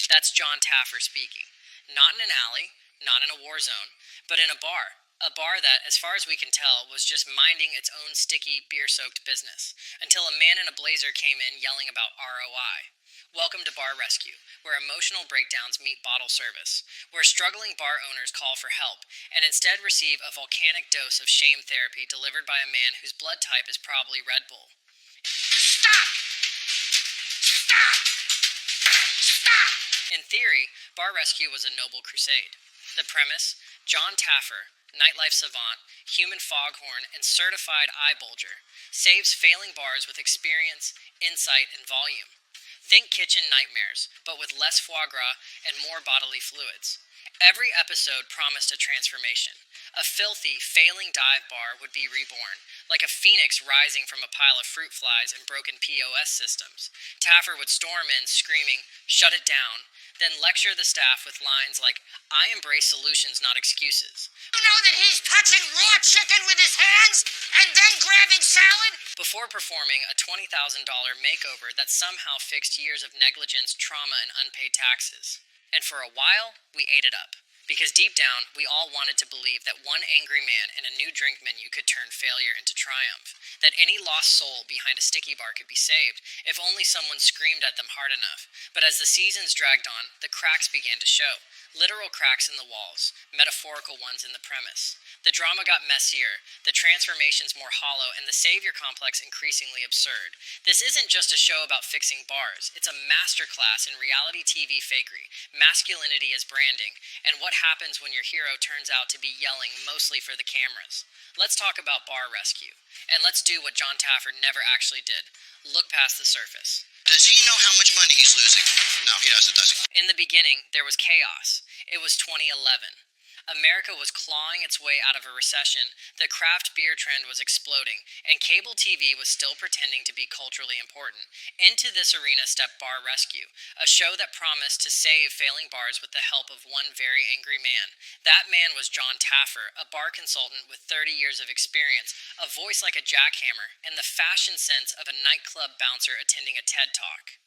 That's John Taffer speaking. Not in an alley, not in a war zone, but in a bar. A bar that, as far as we can tell, was just minding its own sticky, beer-soaked business, until a man in a blazer came in yelling about ROI. Welcome to Bar Rescue, where emotional breakdowns meet bottle service, where struggling bar owners call for help, and instead receive a volcanic dose of shame therapy delivered by a man whose blood type is probably Red Bull. Stop! Stop! Stop! In theory, Bar Rescue was a noble crusade. The premise: John Taffer, nightlife savant, human foghorn, and certified eye bulger, saves failing bars with experience, insight, and volume. Think kitchen nightmares, but with less foie gras and more bodily fluids. Every episode promised a transformation. A filthy, failing dive bar would be reborn, like a phoenix rising from a pile of fruit flies and broken POS systems. Taffer would storm in, screaming, "Shut it down," then lecture the staff with lines like, "I embrace solutions, not excuses." You know that he's touching raw chicken with his hands and then grabbing salad? Before performing a $20,000 makeover that somehow fixed years of negligence, trauma, and unpaid taxes. And for a while, we ate it up. Because deep down, we all wanted to believe that one angry man and a new drink menu could turn failure into triumph. That any lost soul behind a sticky bar could be saved, if only someone screamed at them hard enough. But as the seasons dragged on, the cracks began to show. Literal cracks in the walls, metaphorical ones in the premise. The drama got messier, the transformations more hollow, and the savior complex increasingly absurd. This isn't just a show about fixing bars. It's a masterclass in reality TV fakery, masculinity as branding, and what happens when your hero turns out to be yelling mostly for the cameras. Let's talk about Bar Rescue. And let's do what John Taffer never actually did. Look past the surface. Does he know how much money he's losing? No, he doesn't, does he? In the beginning, there was chaos. It was 2011. America was clawing its way out of a recession, the craft beer trend was exploding, and cable TV was still pretending to be culturally important. Into this arena stepped Bar Rescue, a show that promised to save failing bars with the help of one very angry man. That man was John Taffer, a bar consultant with 30 years of experience, a voice like a jackhammer, and the fashion sense of a nightclub bouncer attending a TED Talk.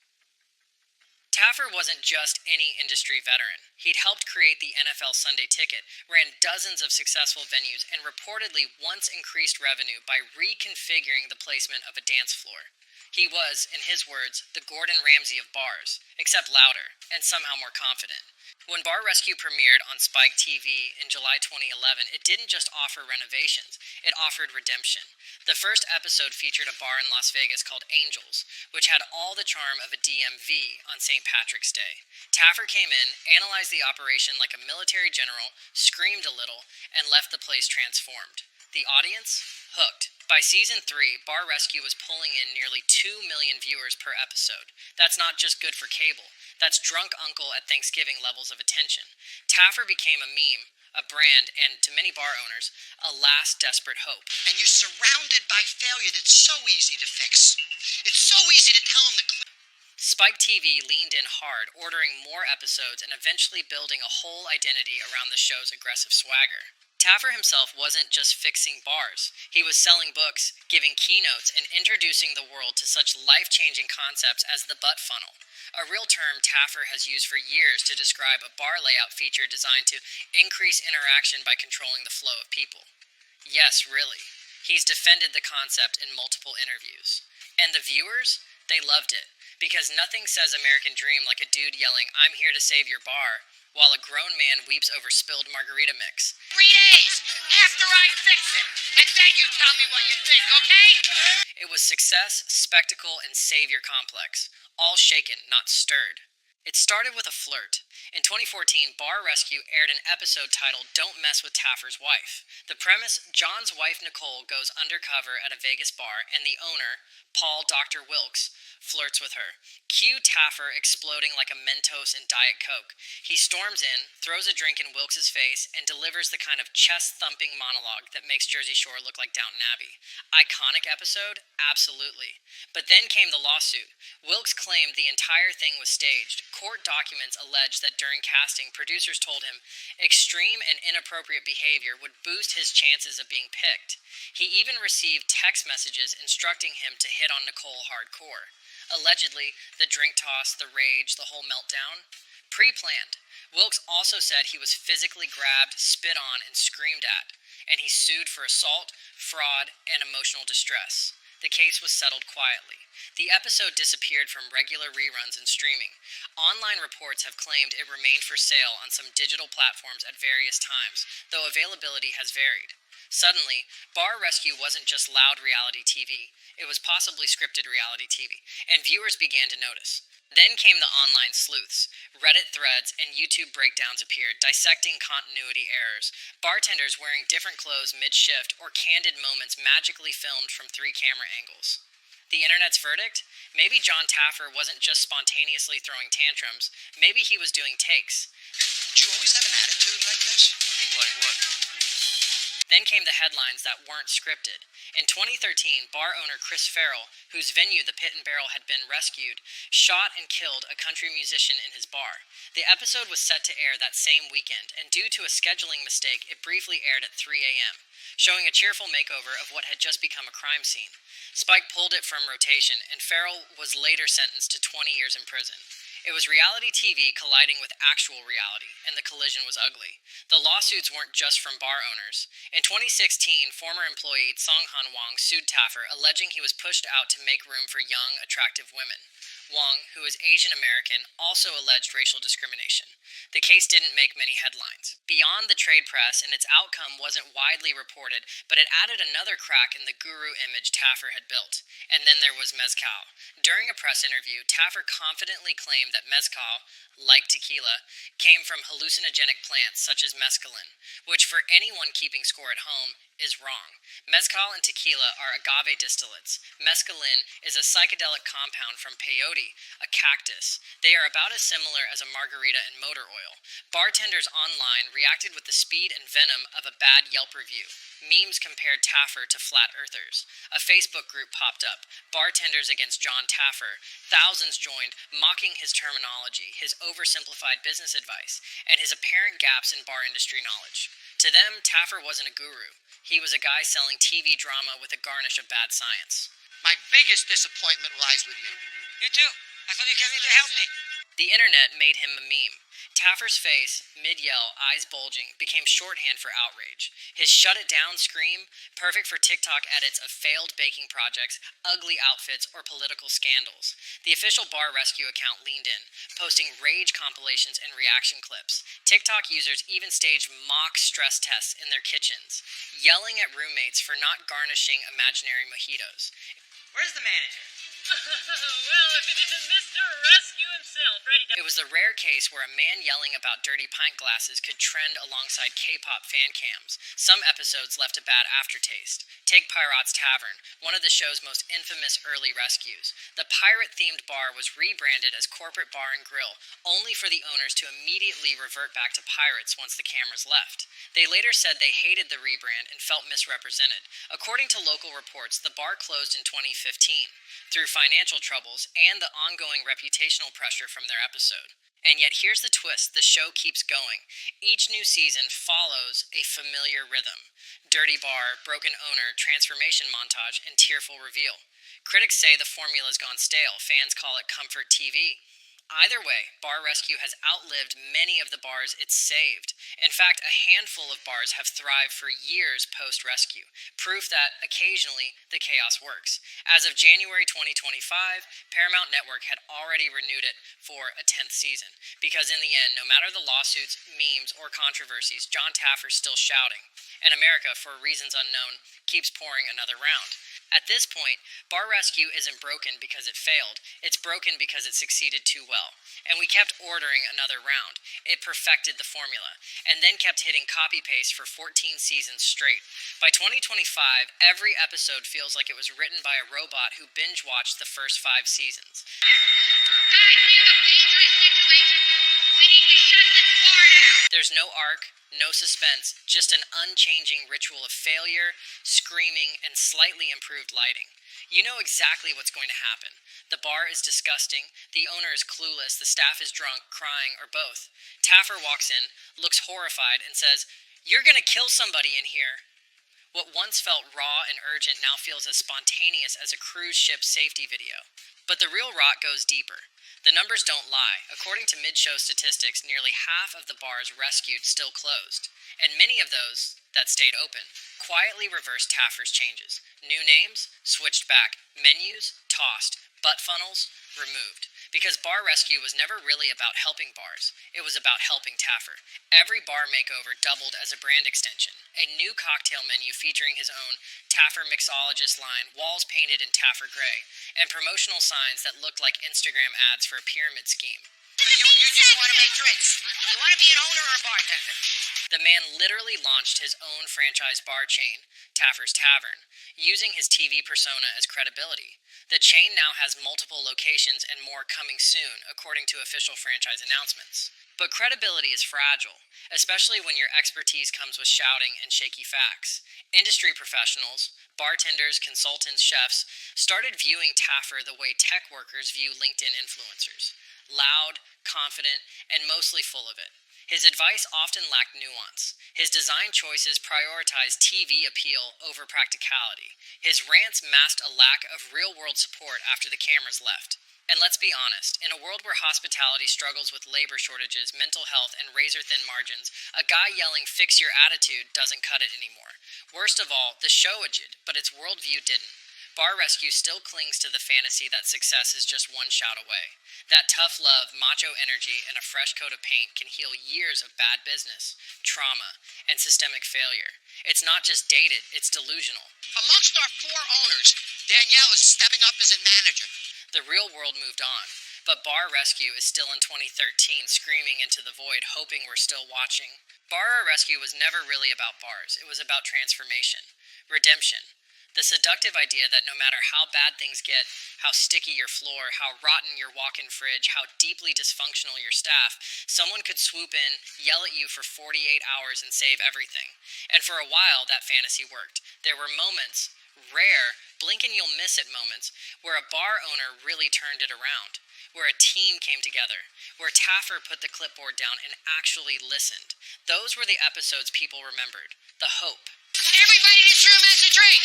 Taffer wasn't just any industry veteran. He'd helped create the NFL Sunday Ticket, ran dozens of successful venues, and reportedly once increased revenue by reconfiguring the placement of a dance floor. He was, in his words, the Gordon Ramsay of bars, except louder, and somehow more confident. When Bar Rescue premiered on Spike TV in July 2011, it didn't just offer renovations, it offered redemption. The first episode featured a bar in Las Vegas called Angels, which had all the charm of a DMV on St. Patrick's Day. Taffer came in, analyzed the operation like a military general, screamed a little, and left the place transformed. The audience? Hooked. By season 3, Bar Rescue was pulling in nearly 2 million viewers per episode. That's not just good for cable. That's drunk uncle at Thanksgiving levels of attention. Taffer became a meme, a brand, and, to many bar owners, a last desperate hope. And you're surrounded by failure that's so easy to fix. It's so easy to tell him to quit. Spike TV leaned in hard, ordering more episodes and eventually building a whole identity around the show's aggressive swagger. Taffer himself wasn't just fixing bars. He was selling books, giving keynotes, and introducing the world to such life-changing concepts as the butt funnel, a real term Taffer has used for years to describe a bar layout feature designed to increase interaction by controlling the flow of people. Yes, really. He's defended the concept in multiple interviews. And the viewers? They loved it. Because nothing says American Dream like a dude yelling, "I'm here to save your bar," while a grown man weeps over spilled margarita mix. 3 days after I fix it, and then you tell me what you think, okay? It was success, spectacle, and savior complex, all shaken, not stirred. It started with a flirt. In 2014, Bar Rescue aired an episode titled "Don't Mess with Taffer's Wife." The premise: John's wife Nicole goes undercover at a Vegas bar, and the owner, Paul Dr. Wilkes, flirts with her. Cue Taffer exploding like a Mentos in Diet Coke. He storms in, throws a drink in Wilkes' face, and delivers the kind of chest-thumping monologue that makes Jersey Shore look like Downton Abbey. Iconic episode? Absolutely. But then came the lawsuit. Wilkes claimed the entire thing was staged. Court documents allege that during casting, producers told him extreme and inappropriate behavior would boost his chances of being picked. He even received text messages instructing him to hit on Nicole hardcore. Allegedly, the drink toss, the rage, the whole meltdown, pre-planned. Wilkes also said he was physically grabbed, spit on, and screamed at, and he sued for assault, fraud, and emotional distress. The case was settled quietly. The episode disappeared from regular reruns and streaming. Online reports have claimed it remained for sale on some digital platforms at various times, though availability has varied. Suddenly, Bar Rescue wasn't just loud reality TV, it was possibly scripted reality TV, and viewers began to notice. Then came the online sleuths. Reddit threads and YouTube breakdowns appeared, dissecting continuity errors, bartenders wearing different clothes mid-shift, or candid moments magically filmed from 3 camera angles. The internet's verdict? Maybe John Taffer wasn't just spontaneously throwing tantrums, maybe he was doing takes. Do you always have an attitude like this? Like what? Then came the headlines that weren't scripted. In 2013, bar owner Chris Farrell, whose venue, the Pit and Barrel, had been rescued, shot and killed a country musician in his bar. The episode was set to air that same weekend, and due to a scheduling mistake, it briefly aired at 3 a.m., showing a cheerful makeover of what had just become a crime scene. Spike pulled it from rotation, and Farrell was later sentenced to 20 years in prison. It was reality TV colliding with actual reality, and the collision was ugly. The lawsuits weren't just from bar owners. In 2016, former employee Song Han Wong sued Taffer, alleging he was pushed out to make room for young, attractive women. Wong, who is Asian American, also alleged racial discrimination. The case didn't make many headlines. Beyond the trade press, and its outcome wasn't widely reported, but it added another crack in the guru image Taffer had built. And then there was mezcal. During a press interview, Taffer confidently claimed that mezcal, like tequila, came from hallucinogenic plants such as mescaline, which for anyone keeping score at home is wrong. Mezcal and tequila are agave distillates. Mescaline is a psychedelic compound from peyote, a cactus. They are about as similar as a margarita and motor oil. Bartenders online reacted with the speed and venom of a bad Yelp review. Memes compared Taffer to flat earthers. A Facebook group popped up, Bartenders Against John Taffer. Thousands joined, mocking his terminology, his oversimplified business advice, and his apparent gaps in bar industry knowledge. To them, Taffer wasn't a guru. He was a guy selling TV drama with a garnish of bad science. My biggest disappointment lies with you. You too. I thought you came here to help me. The internet made him a meme. Taffer's face, mid-yell, eyes bulging, became shorthand for outrage. His shut-it-down scream, perfect for TikTok edits of failed baking projects, ugly outfits, or political scandals. The official Bar Rescue account leaned in, posting rage compilations and reaction clips. TikTok users even staged mock stress tests in their kitchens, yelling at roommates for not garnishing imaginary mojitos. Where's the manager? Well, if it isn't Mr. Rescue himself, ready to... It was the rare case where a man yelling about dirty pint glasses could trend alongside K-pop fan cams. Some episodes left a bad aftertaste. Take Pirates Tavern, one of the show's most infamous early rescues. The pirate-themed bar was rebranded as Corporate Bar and Grill, only for the owners to immediately revert back to pirates once the cameras left. They later said they hated the rebrand and felt misrepresented. According to local reports, the bar closed in 2015. Through financial troubles and the ongoing reputational pressure from their episode. And yet here's the twist, the show keeps going. Each new season follows a familiar rhythm. Dirty bar, broken owner, transformation montage, and tearful reveal. Critics say the formula's gone stale, fans call it comfort TV. Either way, Bar Rescue has outlived many of the bars it's saved. In fact, a handful of bars have thrived for years post-rescue, proof that, occasionally, the chaos works. As of January 2025, Paramount Network had already renewed it for a 10th season, because in the end, no matter the lawsuits, memes, or controversies, John Taffer's still shouting, and America, for reasons unknown, keeps pouring another round. At this point, Bar Rescue isn't broken because it failed, it's broken because it succeeded too well. And we kept ordering another round. It perfected the formula, and then kept hitting copy-paste for 14 seasons straight. By 2025, every episode feels like it was written by a robot who binge-watched the first 5 seasons. Guys, we have a dangerous situation. We need to shut this bar down. There's no arc, no suspense, just an unchanging ritual of failure, screaming, and slightly improved lighting. You know exactly what's going to happen. The bar is disgusting, the owner is clueless, the staff is drunk, crying, or both. Taffer walks in, looks horrified, and says, "You're gonna kill somebody in here." What once felt raw and urgent now feels as spontaneous as a cruise ship safety video. But the real rot goes deeper. The numbers don't lie. According to mid-show statistics, nearly half of the bars rescued still closed, and many of those that stayed open quietly reversed Taffer's changes. New names, switched back. Menus, tossed. Butt funnels, removed. Because Bar Rescue was never really about helping bars. It was about helping Taffer. Every bar makeover doubled as a brand extension. A new cocktail menu featuring his own Taffer mixologist line, walls painted in Taffer gray, and promotional signs that looked like Instagram ads for a pyramid scheme. You just want to make drinks. You want to be an owner or a bartender? The man literally launched his own franchise bar chain, Taffer's Tavern, using his TV persona as credibility. The chain now has multiple locations and more coming soon, according to official franchise announcements. But credibility is fragile, especially when your expertise comes with shouting and shaky facts. Industry professionals, bartenders, consultants, chefs, started viewing Taffer the way tech workers view LinkedIn influencers. Loud, confident, and mostly full of it. His advice often lacked nuance. His design choices prioritized TV appeal over practicality. His rants masked a lack of real-world support after the cameras left. And let's be honest, in a world where hospitality struggles with labor shortages, mental health, and razor-thin margins, a guy yelling, "Fix your attitude," doesn't cut it anymore. Worst of all, the show did, but its worldview didn't. Bar Rescue still clings to the fantasy that success is just one shout away. That tough love, macho energy, and a fresh coat of paint can heal years of bad business, trauma, and systemic failure. It's not just dated, it's delusional. Amongst our 4 owners, Danielle is stepping up as a manager. The real world moved on, but Bar Rescue is still in 2013, screaming into the void, hoping we're still watching. Bar Rescue was never really about bars. It was about transformation, redemption. The seductive idea that no matter how bad things get, how sticky your floor, how rotten your walk-in fridge, how deeply dysfunctional your staff, someone could swoop in, yell at you for 48 hours and save everything. And for a while, that fantasy worked. There were moments, rare, blink and you'll miss it moments, where a bar owner really turned it around, where a team came together, where Taffer put the clipboard down and actually listened. Those were the episodes people remembered. The hope. Everybody in this room has a drink.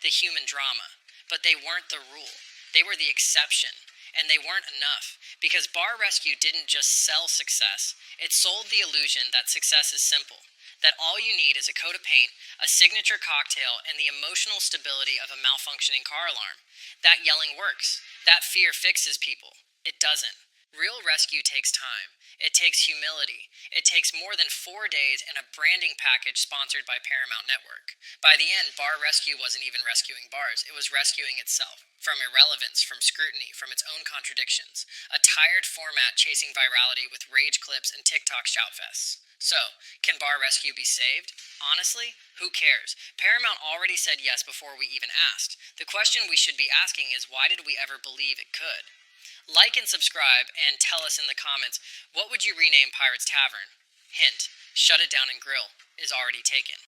The human drama. But they weren't the rule. They were the exception. And they weren't enough. Because Bar Rescue didn't just sell success. It sold the illusion that success is simple. That all you need is a coat of paint, a signature cocktail, and the emotional stability of a malfunctioning car alarm. That yelling works. That fear fixes people. It doesn't. Real rescue takes time. It takes humility. It takes more than 4 days and a branding package sponsored by Paramount Network. By the end, Bar Rescue wasn't even rescuing bars. It was rescuing itself. From irrelevance, from scrutiny, from its own contradictions. A tired format chasing virality with rage clips and TikTok shoutfests. So, can Bar Rescue be saved? Honestly, who cares? Paramount already said yes before we even asked. The question we should be asking is, why did we ever believe it could? Like and subscribe, and tell us in the comments, what would you rename Pirates Tavern? Hint, Shut It Down and Grill is already taken.